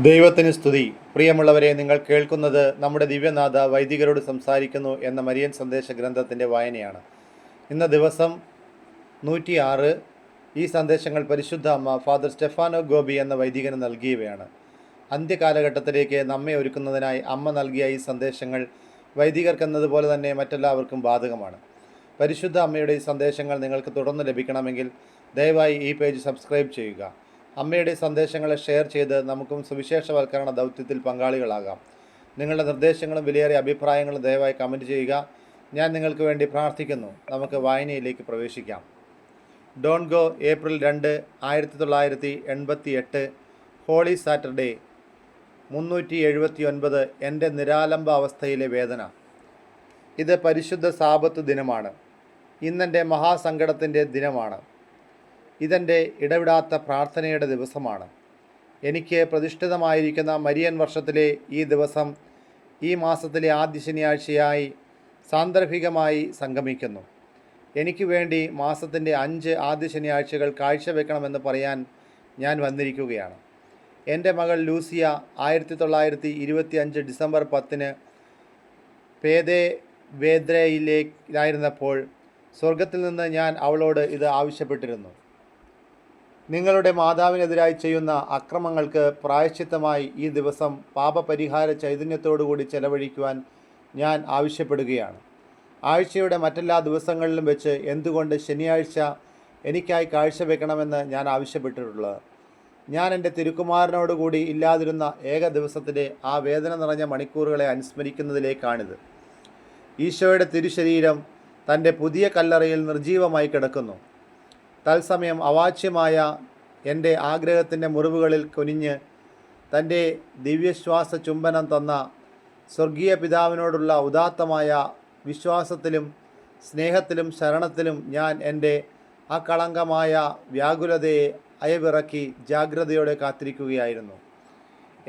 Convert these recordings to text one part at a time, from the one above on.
ദൈവത്തിന് സ്തുതി. പ്രിയമുള്ളവരെ, നിങ്ങൾ കേൾക്കുന്നത് നമ്മുടെ ദിവ്യനാഥ വൈദികരോട് സംസാരിക്കുന്നു എന്ന മരിയൻ സന്ദേശ ഗ്രന്ഥത്തിൻ്റെ വായനയാണ്. ഇന്ന് ദിവസം 106. ഈ സന്ദേശങ്ങൾ പരിശുദ്ധ അമ്മ ഫാദർ സ്റ്റെഫാനോ ഗോബി എന്ന വൈദികന് നൽകിയവയാണ്. അന്ത്യകാലഘട്ടത്തിലേക്ക് നമ്മെ ഒരുക്കുന്നതിനായി അമ്മ നൽകിയ ഈ സന്ദേശങ്ങൾ വൈദികർക്കെന്നതുപോലെ തന്നെ മറ്റെല്ലാവർക്കും ബാധകമാണ്. പരിശുദ്ധ അമ്മയുടെ ഈ സന്ദേശങ്ങൾ നിങ്ങൾക്ക് തുടർന്ന് ലഭിക്കണമെങ്കിൽ ദയവായി ഈ പേജ് സബ്സ്ക്രൈബ് ചെയ്യുക. അമ്മയുടെ സന്ദേശങ്ങളെ ഷെയർ ചെയ്ത് നമുക്കും സുവിശേഷവൽക്കരണ ദൗത്യത്തിൽ പങ്കാളികളാകാം. നിങ്ങളുടെ നിർദ്ദേശങ്ങളും വിലയേറിയ അഭിപ്രായങ്ങളും ദയവായി കമൻറ്റ് ചെയ്യുക. ഞാൻ നിങ്ങൾക്ക് വേണ്ടി പ്രാർത്ഥിക്കുന്നു. നമുക്ക് വായനയിലേക്ക് പ്രവേശിക്കാം. ഡോൺ ഗോ, ഏപ്രിൽ 2, 1988. Holy Saturday 379. എൻ്റെ നിരാലംബ അവസ്ഥയിലെ വേദന. ഇത് പരിശുദ്ധ സാബത്ത് ദിനമാണ്. ഇന്നെൻ്റെ മഹാസങ്കടത്തിൻ്റെ ദിനമാണ്. ഇതെൻ്റെ ഇടവിടാത്ത പ്രാർത്ഥനയുടെ ദിവസമാണ്. എനിക്ക് പ്രതിഷ്ഠിതമായിരിക്കുന്ന മരിയൻ വർഷത്തിലെ ഈ ദിവസം ഈ മാസത്തിലെ ആദ്യ ശനിയാഴ്ചയായി സാന്ദർഭികമായി സംഗമിക്കുന്നു. എനിക്ക് വേണ്ടി മാസത്തിൻ്റെ 5 ആദ്യ ശനിയാഴ്ചകൾ കാഴ്ചവെക്കണമെന്ന് പറയാൻ ഞാൻ വന്നിരിക്കുകയാണ്. എൻ്റെ മകൾ ലൂസിയ 1925 ഡിസംബർ 10 പേദേ വേദ്രയിലായിരുന്നപ്പോൾ സ്വർഗത്തിൽ നിന്ന് ഞാൻ അവളോട് ഇത് ആവശ്യപ്പെട്ടിരുന്നു. നിങ്ങളുടെ മാതാവിനെതിരായി ചെയ്യുന്ന അക്രമങ്ങൾക്ക് പ്രായശ്ചിത്തമായി ഈ ദിവസം പാപപരിഹാര ചൈതന്യത്തോടുകൂടി ചെലവഴിക്കുവാൻ ഞാൻ ആവശ്യപ്പെടുകയാണ്. ആഴ്ചയുടെ മറ്റെല്ലാ ദിവസങ്ങളിലും വെച്ച് എന്തുകൊണ്ട് ശനിയാഴ്ച എനിക്കായി കാഴ്ചവെക്കണമെന്ന് ഞാൻ ആവശ്യപ്പെട്ടിട്ടുള്ളത്? ഞാൻ എൻ്റെ തിരുക്കുമാരനോടുകൂടി ഇല്ലാതിരുന്ന ഏക ദിവസത്തിലെ ആ വേദന നിറഞ്ഞ മണിക്കൂറുകളെ അനുസ്മരിക്കുന്നതിലേക്കാണിത്. ഈശോയുടെ തിരുശരീരം തൻ്റെ പുതിയ കല്ലറയിൽ നിർജീവമായി കിടക്കുന്നു. തത്സമയം അവാച്യമായ എൻ്റെ ആഗ്രഹത്തിൻ്റെ മുറിവുകളിൽ കുനിഞ്ഞ് തൻ്റെ ദിവ്യശ്വാസ ചുംബനം തന്ന സ്വർഗീയ പിതാവിനോടുള്ള ഉദാത്തമായ വിശ്വാസത്തിലും സ്നേഹത്തിലും ശരണത്തിലും ഞാൻ എൻ്റെ അകളങ്കമായ വ്യാകുലതയെ അയവിറക്കി ജാഗ്രതയോടെ കാത്തിരിക്കുകയായിരുന്നു.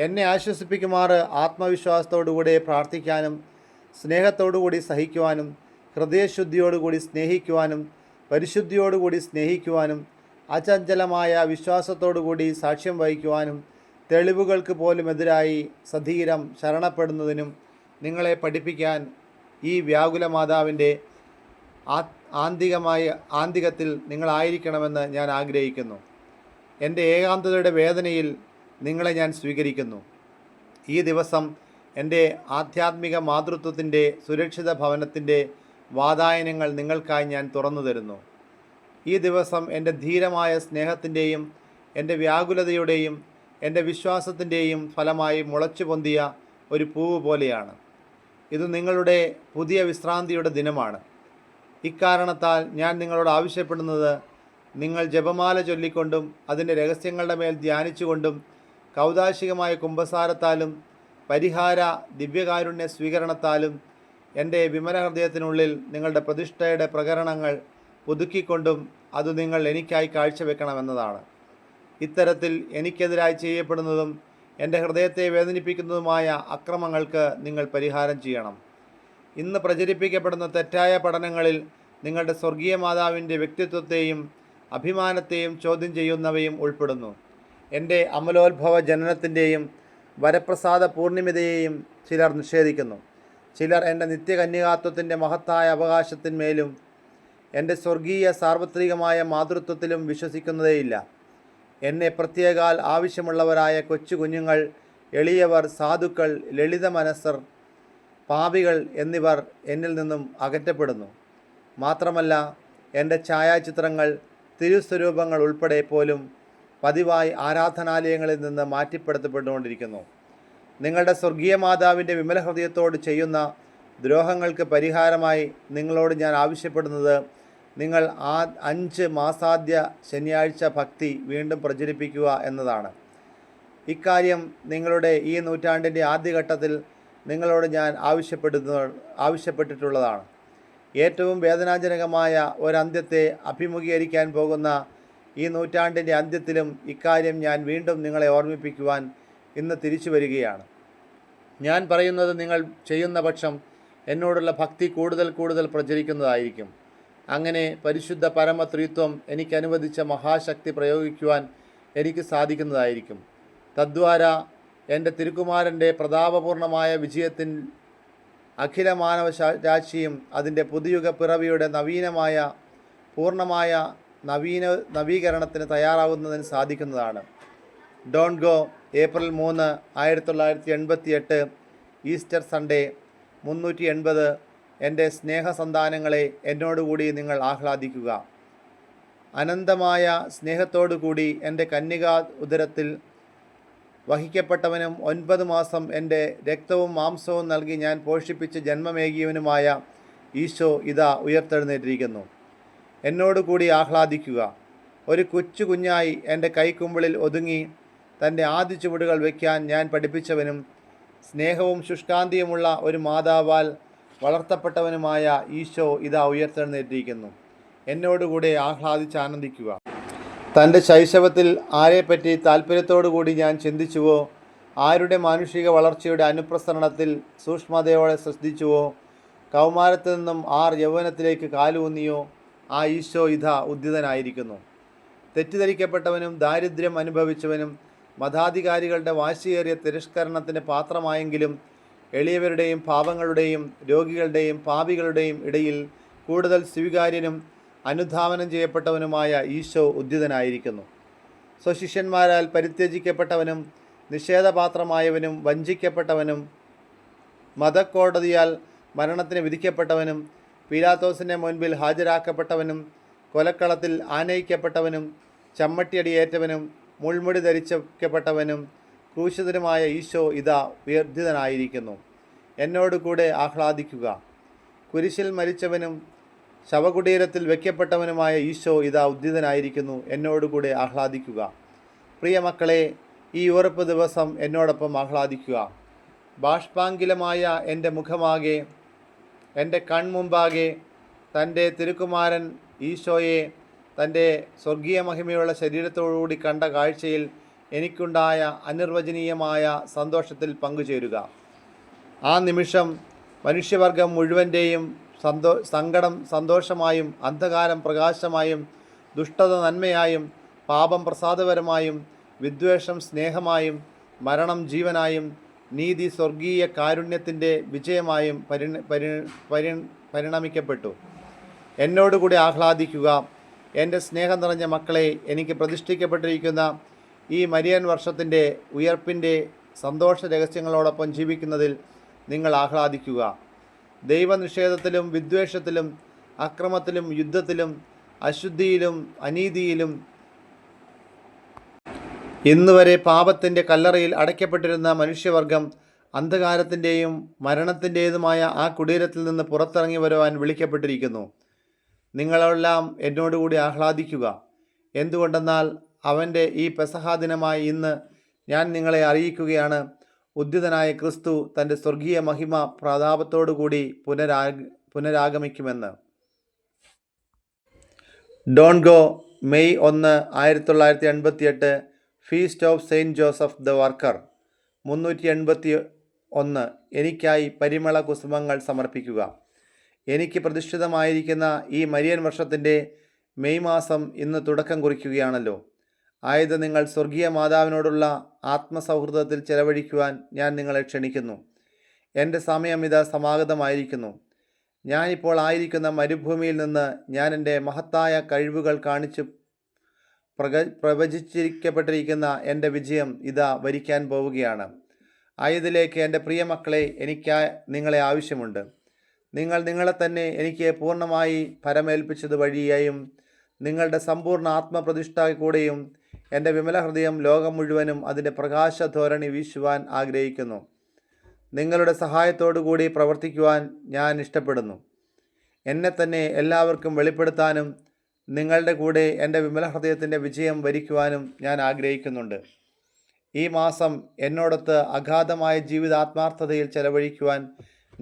എന്നെ ആശ്വസിപ്പിക്കുമാറ് ആത്മവിശ്വാസത്തോടുകൂടി പ്രാർത്ഥിക്കാനും സ്നേഹത്തോടുകൂടി സഹിക്കുവാനും ഹൃദയശുദ്ധിയോടുകൂടി സ്നേഹിക്കുവാനും പരിശുദ്ധിയോടുകൂടി സ്നേഹിക്കുവാനും അചഞ്ചലമായ വിശ്വാസത്തോടുകൂടി സാക്ഷ്യം വഹിക്കുവാനും തെളിവുകൾക്ക് പോലും എതിരായി സധീരം ശരണപ്പെടുന്നതിനും നിങ്ങളെ പഠിപ്പിക്കാൻ ഈ വ്യാകുല മാതാവിൻ്റെ ആന്തികത്തിൽ നിങ്ങളായിരിക്കണമെന്ന് ഞാൻ ആഗ്രഹിക്കുന്നു. എൻ്റെ ഏകാന്തതയുടെ വേദനയിൽ നിങ്ങളെ ഞാൻ സ്വീകരിക്കുന്നു. ഈ ദിവസം എൻ്റെ ആധ്യാത്മിക മാതൃത്വത്തിൻ്റെ സുരക്ഷിത ഭവനത്തിൻ്റെ വാതായനങ്ങൾ നിങ്ങൾക്കായി ഞാൻ തുറന്നു തരുന്നു. ഈ ദിവസം എൻ്റെ ധീരമായ സ്നേഹത്തിൻ്റെയും എൻ്റെ വ്യാകുലതയുടെയും എൻ്റെ വിശ്വാസത്തിൻ്റെയും ഫലമായി മുളച്ചു പൊന്തിയ ഒരു പൂവ് പോലെയാണ്. ഇത് നിങ്ങളുടെ പുതിയ വിശ്രാന്തിയുടെ ദിനമാണ്. ഇക്കാരണത്താൽ ഞാൻ നിങ്ങളോട് ആവശ്യപ്പെടുന്നത്, നിങ്ങൾ ജപമാല ചൊല്ലിക്കൊണ്ടും അതിൻ്റെ രഹസ്യങ്ങളുടെ മേൽ ധ്യാനിച്ചുകൊണ്ടും കൗദാശികമായ കുമ്പസാരത്താലും പരിഹാര ദിവ്യകാരുണ്യ സ്വീകരണത്താലും എൻ്റെ വിമല ഹൃദയത്തിനുള്ളിൽ നിങ്ങളുടെ പ്രതിഷ്ഠയുടെ പ്രകരണങ്ങൾ പുതുക്കിക്കൊണ്ടും അത് നിങ്ങൾ എനിക്കായി കാഴ്ചവെക്കണമെന്നതാണ്. ഇത്തരത്തിൽ എനിക്കെതിരായി ചെയ്യപ്പെടുന്നതും എൻ്റെ ഹൃദയത്തെ വേദനിപ്പിക്കുന്നതുമായ അക്രമങ്ങൾക്ക് നിങ്ങൾ പരിഹാരം ചെയ്യണം. ഇന്ന് പ്രചരിപ്പിക്കപ്പെടുന്ന തെറ്റായ പഠനങ്ങളിൽ നിങ്ങളുടെ സ്വർഗീയ മാതാവിൻ്റെ വ്യക്തിത്വത്തെയും അഭിമാനത്തെയും ചോദ്യം ചെയ്യുന്നവയും ഉൾപ്പെടുന്നു. എൻ്റെ അമലോത്ഭവ ജനനത്തിൻ്റെയും വരപ്രസാദ പൂർണിമതയെയും ചിലർ നിഷേധിക്കുന്നു. ചിലർ എൻ്റെ നിത്യകന്യകാത്വത്തിൻ്റെ മഹത്തായ അവകാശത്തിന്മേലും എൻ്റെ സ്വർഗീയ സാർവത്രികമായ മാതൃത്വത്തിലും വിശ്വസിക്കുന്നതേയില്ല. എന്നെ പ്രത്യേകാൽ ആവശ്യമുള്ളവരായ കൊച്ചു കുഞ്ഞുങ്ങൾ, എളിയവർ, സാധുക്കൾ, ലളിത മനസ്സർ, പാപികൾ എന്നിവർ എന്നിൽ നിന്നും അകറ്റപ്പെടുന്നു. മാത്രമല്ല, എൻ്റെ ഛായാചിത്രങ്ങൾ, തിരുസ്വരൂപങ്ങൾ ഉൾപ്പെടെ പോലും പതിവായി ആരാധനാലയങ്ങളിൽ നിന്ന് മാറ്റിപ്പെടുത്തപ്പെട്ടുകൊണ്ടിരിക്കുന്നു. നിങ്ങളുടെ സ്വർഗീയ മാതാവിൻ്റെ വിമല ഹൃദയത്തോട് ചെയ്യുന്ന ദ്രോഹങ്ങൾക്ക് പരിഹാരമായി നിങ്ങളോട് ഞാൻ ആവശ്യപ്പെടുന്നത്, നിങ്ങൾ 5 മാസാദ്യ ശനിയാഴ്ച ഭക്തി വീണ്ടും പ്രചരിപ്പിക്കുക എന്നതാണ്. ഇക്കാര്യം നിങ്ങളുടെ ഈ നൂറ്റാണ്ടിൻ്റെ ആദ്യഘട്ടത്തിൽ നിങ്ങളോട് ഞാൻ ആവശ്യപ്പെട്ടിട്ടുള്ളതാണ്. ഏറ്റവും വേദനാജനകമായ ഒരന്ത്യത്തെ അഭിമുഖീകരിക്കാൻ പോകുന്ന ഈ നൂറ്റാണ്ടിൻ്റെ അന്ത്യത്തിലും ഇക്കാര്യം ഞാൻ വീണ്ടും നിങ്ങളെ ഓർമ്മിപ്പിക്കുവാൻ ഇന്ന് തിരിച്ചു വരികയാണ്. ഞാൻ പറയുന്നത് നിങ്ങൾ ചെയ്യുന്ന പക്ഷം എന്നോടുള്ള ഭക്തി കൂടുതൽ പ്രചരിക്കുന്നതായിരിക്കും. അങ്ങനെ പരിശുദ്ധ പരമത്രിത്വം എനിക്ക് അനുവദിച്ച മഹാശക്തി പ്രയോഗിക്കുവാൻ എനിക്ക് സാധിക്കുന്നതായിരിക്കും. തദ്വാര എൻ്റെ തിരുക്കുമാരൻ്റെ പ്രതാപപൂർണമായ വിജയത്തിൽ അഖില മാനവ രാശിയും അതിൻ്റെ പുതുയുഗ പിറവിയുടെ പൂർണ്ണമായ നവീകരണത്തിന് തയ്യാറാവുന്നതിന് സാധിക്കുന്നതാണ്. ഡോൺ ഗോ, ഏപ്രിൽ 3, 1988, ഈസ്റ്റർ സൺഡേ 380. എൻ്റെ സ്നേഹസന്താനങ്ങളെ, എന്നോടുകൂടി നിങ്ങൾ ആഹ്ലാദിക്കുക. അനന്തമായ സ്നേഹത്തോടുകൂടി എൻ്റെ കന്യകാ ഉദരത്തിൽ വഹിക്കപ്പെട്ടവനും 9 മാസം എൻ്റെ രക്തവും മാംസവും നൽകി ഞാൻ പോഷിപ്പിച്ച് ജന്മമേകിയവനുമായ ഈശോ ഇതാ ഉയർത്തെഴുന്നേറ്റിരിക്കുന്നു. എന്നോടുകൂടി ആഹ്ലാദിക്കുക. ഒരു കുഞ്ഞായി എൻ്റെ കൈക്കുമ്പിളിൽ ഒതുങ്ങി തൻ്റെ ആദ്യ ചുവടുകൾ വയ്ക്കാൻ ഞാൻ പഠിപ്പിച്ചവനും സ്നേഹവും ശുഷ്കാന്തിയുമുള്ള ഒരു മാതാവാൽ വളർത്തപ്പെട്ടവനുമായ ഈശോ ഇതാ ഉയർത്തെഴുന്നേറ്റിരിക്കുന്നു. എന്നോടുകൂടെ ആഹ്ലാദിച്ച് ആനന്ദിക്കുക. തൻ്റെ ശൈശവത്തിൽ ആരെപ്പറ്റി താല്പര്യത്തോടുകൂടി ഞാൻ ചിന്തിച്ചുവോ, ആരുടെ മാനുഷിക വളർച്ചയുടെ അനുപ്രസരണത്തിൽ സൂക്ഷ്മതയോടെ ശ്രദ്ധിച്ചുവോ, കൗമാരത്തിൽ നിന്നും യൗവനത്തിലേക്ക് കാലൂന്നിയോ, ആ ഈശോ ഇതാ ഉദ്ധിതനായിരിക്കുന്നു. തെറ്റിദ്ധരിക്കപ്പെട്ടവനും ദാരിദ്ര്യം അനുഭവിച്ചവനും മതാധികാരികളുടെ വാശിയേറിയ തിരസ്കരണത്തിന് പാത്രമായെങ്കിലും എളിയവരുടെയും പാപങ്ങളുടെയും രോഗികളുടെയും പാപികളുടെയും ഇടയിൽ കൂടുതൽ സ്വീകാര്യനും അനുധാവനം ചെയ്യപ്പെട്ടവനുമായ ഈശോ ഉദ്ധിതനായിരിക്കുന്നു. സ്വശിഷ്യന്മാരാൽ പരിത്യജിക്കപ്പെട്ടവനും നിഷേധപാത്രമായവനും വഞ്ചിക്കപ്പെട്ടവനും മതക്കോടതിയാൽ മരണത്തിന് വിധിക്കപ്പെട്ടവനും പീലാത്തോസിൻ്റെ മുൻപിൽ ഹാജരാക്കപ്പെട്ടവനും കൊലക്കളത്തിൽ ആനയിക്കപ്പെട്ടവനും ചമ്മട്ടിയടിയേറ്റവനും മുൾമുടി ധരിച്ചപ്പെട്ടവനും ക്രൂശിതനുമായ ഈശോ ഇതാ ഉയർദ്ധിതനായിരിക്കുന്നു. എന്നോടുകൂടെ ആഹ്ലാദിക്കുക. കുരിശിൽ മരിച്ചവനും ശവകുടീരത്തിൽ വയ്ക്കപ്പെട്ടവനുമായ ഈശോ ഇതാ ഉദ്ധിതനായിരിക്കുന്നു. എന്നോടുകൂടെ ആഹ്ലാദിക്കുക. പ്രിയ മക്കളെ, ഈ ഉറപ്പ് ദിവസം എന്നോടൊപ്പം ആഹ്ലാദിക്കുക. ബാഷ്പാങ്കിലമായ എൻ്റെ മുഖമാകെ, എൻ്റെ കൺമുമ്പാകെ തൻ്റെ തിരുക്കുമാരൻ ഈശോയെ തൻ്റെ സ്വർഗീയ മഹിമയുള്ള ശരീരത്തോടുകൂടി കണ്ട കാഴ്ചയിൽ എനിക്കുണ്ടായ അനിർവചനീയമായ സന്തോഷത്തിൽ പങ്കുചേരുക. ആ നിമിഷം മനുഷ്യവർഗം മുഴുവൻ്റെയും സങ്കടം സന്തോഷമായും, അന്ധകാരം പ്രകാശമായും, ദുഷ്ടത നന്മയായും, പാപം പ്രസാദപരമായും, വിദ്വേഷം സ്നേഹമായും, മരണം ജീവനായും, നീതി സ്വർഗീയ കാരുണ്യത്തിൻ്റെ വിജയമായും പരിണമിക്കപ്പെട്ടു. എന്നോടുകൂടി ആഹ്ലാദിക്കുക. എൻ്റെ സ്നേഹം നിറഞ്ഞ മക്കളെ, എനിക്ക് പ്രതിഷ്ഠിക്കപ്പെട്ടിരിക്കുന്ന ഈ മരിയൻ വർഷത്തിൻ്റെ ഉയർപ്പിൻ്റെ സന്തോഷ രഹസ്യങ്ങളോടൊപ്പം ജീവിക്കുന്നതിൽ നിങ്ങൾ ആഹ്ലാദിക്കുക. ദൈവനിഷേധത്തിലും വിദ്വേഷത്തിലും അക്രമത്തിലും യുദ്ധത്തിലും അശുദ്ധിയിലും അനീതിയിലും ഇന്നുവരെ പാപത്തിൻ്റെ കല്ലറയിൽ അടയ്ക്കപ്പെട്ടിരുന്ന മനുഷ്യവർഗം അന്ധകാരത്തിൻ്റെയും മരണത്തിൻ്റേതുമായ ആ കുടീരത്തിൽ നിന്ന് പുറത്തിറങ്ങി വരുവാൻ വിളിക്കപ്പെട്ടിരിക്കുന്നു. നിങ്ങളെല്ലാം എന്നോടുകൂടി ആഹ്ലാദിക്കുക. എന്തുകൊണ്ടെന്നാൽ അവൻ്റെ ഈ പെസഹാ ദിനമായി ഇന്ന് ഞാൻ നിങ്ങളെ അറിയിക്കുകയാണ്, ഉദ്ധിതനായ ക്രിസ്തു തൻ്റെ സ്വർഗീയ മഹിമ പ്രതാപത്തോടുകൂടി പുനരാഗമിക്കുമെന്ന്. ഡോൺ ഗോ, May 1, 1988, feast of saint Joseph the worker 381. എനിക്കായി പരിമള കുസുമങ്ങൾ സമർപ്പിക്കുക. എനിക്ക് പ്രതിഷ്ഠിതമായിരിക്കുന്ന ഈ മരിയൻ വർഷത്തിൻ്റെ മെയ് മാസം ഇന്ന് തുടക്കം കുറിക്കുകയാണല്ലോ. ആയത് നിങ്ങൾ സ്വർഗീയ മാതാവിനോടുള്ള ആത്മസൗഹൃദത്തിൽ ചെലവഴിക്കുവാൻ ഞാൻ നിങ്ങളെ ക്ഷണിക്കുന്നു. എൻ്റെ സമയം ഇതാ സമാഗതമായിരിക്കുന്നു. ഞാനിപ്പോൾ ആയിരിക്കുന്ന മരുഭൂമിയിൽ നിന്ന് ഞാൻ എൻ്റെ മഹത്തായ കഴിവുകൾ കാണിച്ചു പ്രവചിച്ചിരിക്കപ്പെട്ടിരിക്കുന്ന എൻ്റെ വിജയം ഇതാ വരിക്കാൻ പോവുകയാണ്. ആയതിലേക്ക് എൻ്റെ പ്രിയ മക്കളെ, എനിക്ക് നിങ്ങളെ ആവശ്യമുണ്ട്. നിങ്ങളെ തന്നെ എനിക്ക് പൂർണ്ണമായി പരമേൽപ്പിച്ചത് വഴിയായും നിങ്ങളുടെ സമ്പൂർണ്ണ ആത്മപ്രതിഷ്ഠ കൂടെയും എൻ്റെ വിമല ഹൃദയം ലോകം മുഴുവനും അതിൻ്റെ പ്രകാശ ധോരണി വീശുവാൻ ആഗ്രഹിക്കുന്നു. നിങ്ങളുടെ സഹായത്തോടു കൂടി പ്രവർത്തിക്കുവാൻ ഞാൻ ഇഷ്ടപ്പെടുന്നു. എന്നെ തന്നെ എല്ലാവർക്കും വെളിപ്പെടുത്താനും നിങ്ങളുടെ കൂടെ എൻ്റെ വിമല ഹൃദയത്തിൻ്റെ വിജയം വരിക്കുവാനും ഞാൻ ആഗ്രഹിക്കുന്നുണ്ട്. ഈ മാസം എന്നോടൊത്ത് അഗാധമായ ജീവിതാത്മാർത്ഥതയിൽ ചെലവഴിക്കുവാൻ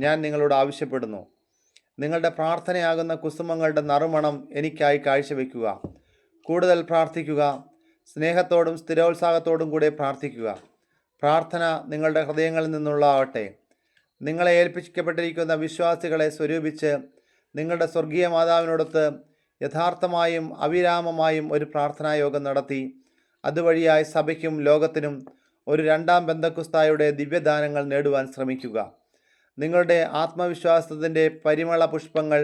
ഞാൻ നിങ്ങളോട് ആവശ്യപ്പെടുന്നു. നിങ്ങളുടെ പ്രാർത്ഥനയാകുന്ന കുസുമങ്ങളുടെ നറുമണം എനിക്കായി കാഴ്ചവെക്കുക. കൂടുതൽ പ്രാർത്ഥിക്കുക. സ്നേഹത്തോടും സ്ഥിരോത്സാഹത്തോടും കൂടെ പ്രാർത്ഥിക്കുക. പ്രാർത്ഥന നിങ്ങളുടെ ഹൃദയങ്ങളിൽ നിന്നുള്ളതാവട്ടെ. നിങ്ങളെ ഏൽപ്പിക്കപ്പെട്ടിരിക്കുന്ന വിശ്വാസികളെ സ്വരൂപിച്ച് നിങ്ങളുടെ സ്വർഗീയ മാതാവിനോടൊത്ത് യഥാർത്ഥമായും അവിരാമമായും ഒരു പ്രാർത്ഥനായോഗം നടത്തി അതുവഴിയായി സഭയ്ക്കും ലോകത്തിനും ഒരു രണ്ടാം പെന്തക്കുസ്തായുടെ ദിവ്യദാനങ്ങൾ നേടുവാൻ ശ്രമിക്കുക. നിങ്ങളുടെ ആത്മവിശ്വാസത്തിൻ്റെ പരിമള പുഷ്പങ്ങൾ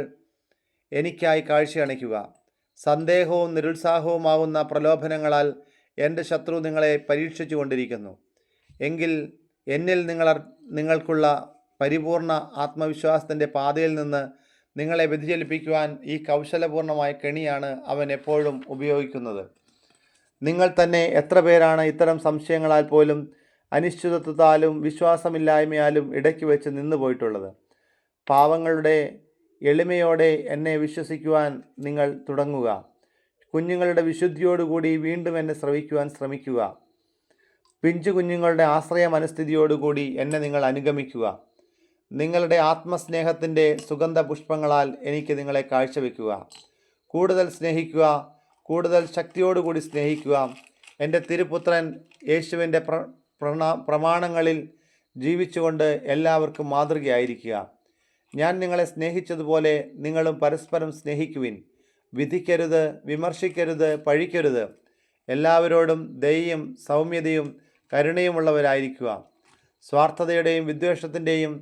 എനിക്കായി കാഴ്ചയണിക്കുക. സന്ദേഹവും നിരുത്സാഹവുമാകുന്ന പ്രലോഭനങ്ങളാൽ എൻ്റെ ശത്രു നിങ്ങളെ പരീക്ഷിച്ചു കൊണ്ടിരിക്കുന്നു. എങ്കിൽ എന്നിൽ നിങ്ങൾക്കുള്ള പരിപൂർണ ആത്മവിശ്വാസത്തിൻ്റെ പാതയിൽ നിന്ന് നിങ്ങളെ വ്യതിചലിപ്പിക്കുവാൻ ഈ കൗശലപൂർണമായ കെണിയാണ് അവൻ എപ്പോഴും ഉപയോഗിക്കുന്നത്. നിങ്ങൾ തന്നെ എത്ര പേരാണ് ഇത്തരം സംശയങ്ങളാൽ പോലും അനിശ്ചിതത്വത്താലും വിശ്വാസമില്ലായ്മയാലും ഇടയ്ക്ക് വെച്ച് നിന്നു പോയിട്ടുള്ളത്? പാവങ്ങളുടെ എളിമയോടെ എന്നെ വിശ്വസിക്കുവാൻ നിങ്ങൾ തുടങ്ങുക. കുഞ്ഞുങ്ങളുടെ വിശുദ്ധിയോടുകൂടി വീണ്ടും എന്നെ ശ്രവിക്കുവാൻ ശ്രമിക്കുക. പിഞ്ചു കുഞ്ഞുങ്ങളുടെ ആശ്രയ മനസ്ഥിതിയോടുകൂടി എന്നെ നിങ്ങൾ അനുഗമിക്കുക. നിങ്ങളുടെ ആത്മസ്നേഹത്തിൻ്റെ സുഗന്ധ പുഷ്പങ്ങളാൽ എനിക്ക് നിങ്ങളെ കാഴ്ചവെക്കുക. കൂടുതൽ സ്നേഹിക്കുക, കൂടുതൽ ശക്തിയോടുകൂടി സ്നേഹിക്കുക. എൻ്റെ തിരുപുത്രൻ യേശുവിൻ്റെ പ്രമാണങ്ങളിൽ ജീവിച്ചുകൊണ്ട് എല്ലാവർക്കും മാതൃകയായിരിക്കുക. ഞാൻ നിങ്ങളെ സ്നേഹിച്ചതുപോലെ നിങ്ങളും പരസ്പരം സ്നേഹിക്കുവിൻ. വിധിക്കരുത്, വിമർശിക്കരുത്, പഴിക്കരുത്. എല്ലാവരോടും ദയയും സൗമ്യതയും കരുണയുമുള്ളവരായിരിക്കുക. സ്വാർത്ഥതയുടെയും വിദ്വേഷത്തിൻ്റെയും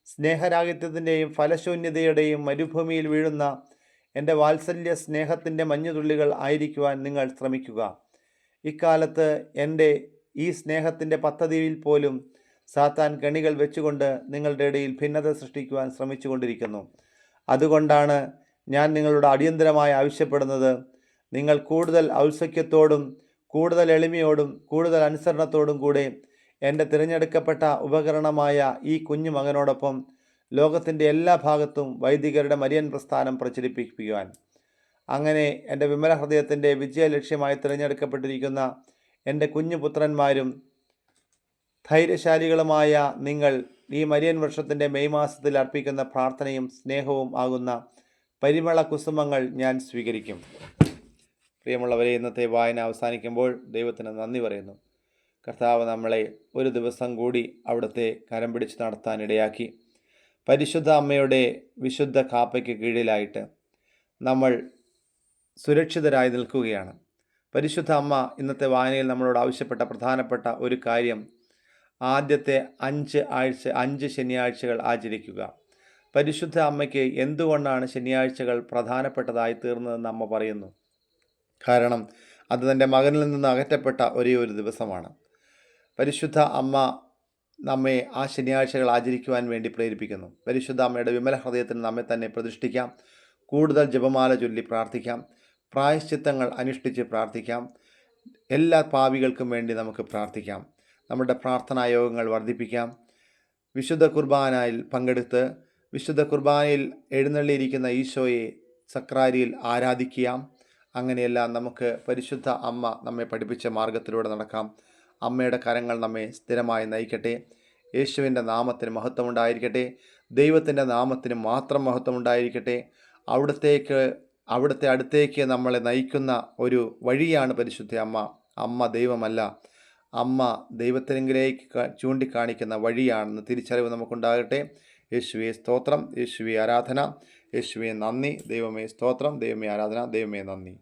സ്നേഹരാഹിത്യത്തിൻ്റെയും ഫലശൂന്യതയുടെയും മരുഭൂമിയിൽ വീഴുന്ന എൻ്റെ വാത്സല്യ സ്നേഹത്തിൻ്റെ മഞ്ഞുതുള്ളികൾ ആയിരിക്കുവാൻ നിങ്ങൾ ശ്രമിക്കുക. ഇക്കാലത്ത് എൻ്റെ ഈ സ്നേഹത്തിൻ്റെ പദ്ധതിയിൽ പോലും സാത്താൻ കെണികൾ വെച്ചുകൊണ്ട് നിങ്ങളുടെ ഇടയിൽ ഭിന്നത സൃഷ്ടിക്കുവാൻ ശ്രമിച്ചുകൊണ്ടിരിക്കുന്നു. അതുകൊണ്ടാണ് ഞാൻ നിങ്ങളോട് അടിയന്തരമായി ആവശ്യപ്പെടുന്നത്, നിങ്ങൾ കൂടുതൽ ഔത്സുക്യത്തോടും കൂടുതൽ എളിമയോടും കൂടുതൽ അനുസരണത്തോടും കൂടെ എൻ്റെ തിരഞ്ഞെടുക്കപ്പെട്ട ഉപകരണമായ ഈ കുഞ്ഞു മകനോടൊപ്പം ലോകത്തിൻ്റെ എല്ലാ ഭാഗത്തും വൈദികരുടെ മരിയൻ പ്രസ്ഥാനം പ്രചരിപ്പിക്കുവാൻ. അങ്ങനെ എൻ്റെ വിമല ഹൃദയത്തിൻ്റെ വിജയലക്ഷ്യമായി തിരഞ്ഞെടുക്കപ്പെട്ടിരിക്കുന്ന എൻ്റെ കുഞ്ഞു പുത്രന്മാരും ധൈര്യശാലികളുമായ നിങ്ങൾ ഈ മരിയൻ വർഷത്തിൻ്റെ മെയ് മാസത്തിൽ അർപ്പിക്കുന്ന പ്രാർത്ഥനയും സ്നേഹവും ആകുന്ന പരിമള കുസുമങ്ങൾ ഞാൻ സ്വീകരിക്കും. പ്രിയമുള്ളവരെ, ഇന്നത്തെ വായന അവസാനിക്കുമ്പോൾ ദൈവത്തിന് നന്ദി പറയുന്നു. കർത്താവ് നമ്മളെ ഒരു ദിവസം കൂടി അവിടുത്തെ കരം പിടിച്ച് നടത്താനിടയാക്കി. പരിശുദ്ധ അമ്മയുടെ വിശുദ്ധ കാപ്പയ്ക്ക് കീഴിലായിട്ട് നമ്മൾ സുരക്ഷിതരായി നിൽക്കുകയാണ്. പരിശുദ്ധ അമ്മ ഇന്നത്തെ വായനയിൽ നമ്മളോട് ആവശ്യപ്പെട്ട പ്രധാനപ്പെട്ട ഒരു കാര്യം, ആദ്യത്തെ 5 ശനിയാഴ്ചകൾ ആചരിക്കുക. പരിശുദ്ധ അമ്മയ്ക്ക് എന്തുകൊണ്ടാണ് ശനിയാഴ്ചകൾ പ്രധാനപ്പെട്ടതായി തീർന്നതെന്ന് അമ്മ പറയുന്നു. കാരണം അത് തൻ്റെ മകനിൽ നിന്ന് അകറ്റപ്പെട്ട ഒരേ ഒരു ദിവസമാണ്. പരിശുദ്ധ അമ്മ നമ്മെ ആ ശനിയാഴ്ചകൾ ആചരിക്കുവാൻ വേണ്ടി പ്രേരിപ്പിക്കുന്നു. പരിശുദ്ധ അമ്മയുടെ വിമല ഹൃദയത്തിന് നമ്മെ തന്നെ പ്രതിഷ്ഠിക്കാം. കൂടുതൽ ജപമാല ചൊല്ലി പ്രാർത്ഥിക്കാം. പ്രായശ്ചിത്തങ്ങൾ അനുഷ്ഠിച്ച് പ്രാർത്ഥിക്കാം. എല്ലാ പാപികൾക്കും വേണ്ടി നമുക്ക് പ്രാർത്ഥിക്കാം. നമ്മുടെ പ്രാർത്ഥനാ യോഗങ്ങൾ വർദ്ധിപ്പിക്കാം. വിശുദ്ധ കുർബാനയിൽ പങ്കെടുത്ത് വിശുദ്ധ കുർബാനയിൽ എഴുന്നള്ളിയിരിക്കുന്ന ഈശോയെ സക്രാരിയിൽ ആരാധിക്കാം. അങ്ങനെയെല്ലാം നമുക്ക് പരിശുദ്ധ അമ്മ നമ്മെ പഠിപ്പിച്ച മാർഗത്തിലൂടെ നടക്കാം. അമ്മയുടെ കരങ്ങൾ നമ്മെ സ്ഥിരമായി നയിക്കട്ടെ. യേശുവിൻ്റെ നാമത്തിന് മഹത്വമുണ്ടായിരിക്കട്ടെ. ദൈവത്തിൻ്റെ നാമത്തിന് മാത്രം മഹത്വമുണ്ടായിരിക്കട്ടെ. അവിടുത്തെ അടുത്തേക്ക് നമ്മളെ നയിക്കുന്ന ഒരു വഴിയാണ് പരിശുദ്ധ അമ്മ. അമ്മ ദൈവമല്ല, അമ്മ ദൈവത്തിനെങ്കിലേക്ക് ചൂണ്ടിക്കാണിക്കുന്ന വഴിയാണെന്ന് തിരിച്ചറിവ് നമുക്കുണ്ടാകട്ടെ. യേശുവേ സ്തോത്രം, യേശുവേ ആരാധന, യേശുവേ നന്ദി. ദൈവമേ സ്തോത്രം, ദൈവമേ ആരാധന, ദൈവമേ നന്ദി.